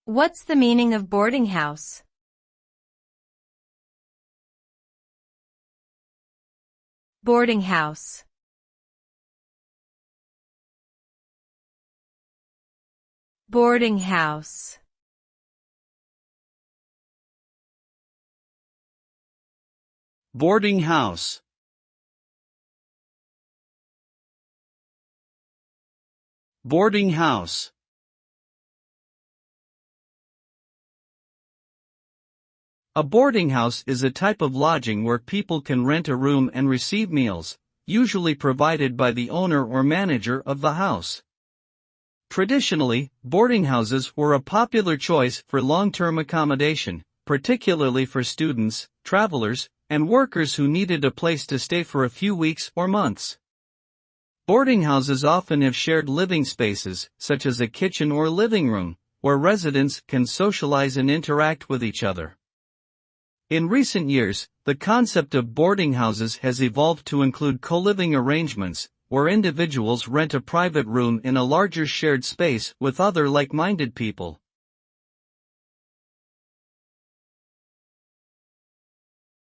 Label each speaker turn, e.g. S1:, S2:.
S1: What's the meaning of boarding house? Boarding house. Boarding house.
S2: Boarding house. Boarding house. A boarding house is a type of lodging where people can rent a room and receive meals, usually provided by the owner or manager of the house. Traditionally, boarding houses were a popular choice for long-term accommodation, particularly for students, travelers, and workers who needed a place to stay for a few weeks or months. Boarding houses often have shared living spaces, such as a kitchen or living room, where residents can socialize and interact with each other. In recent years, the concept of boarding houses has evolved to include co-living arrangements, where individuals rent a private room in a larger shared space with other like-minded people.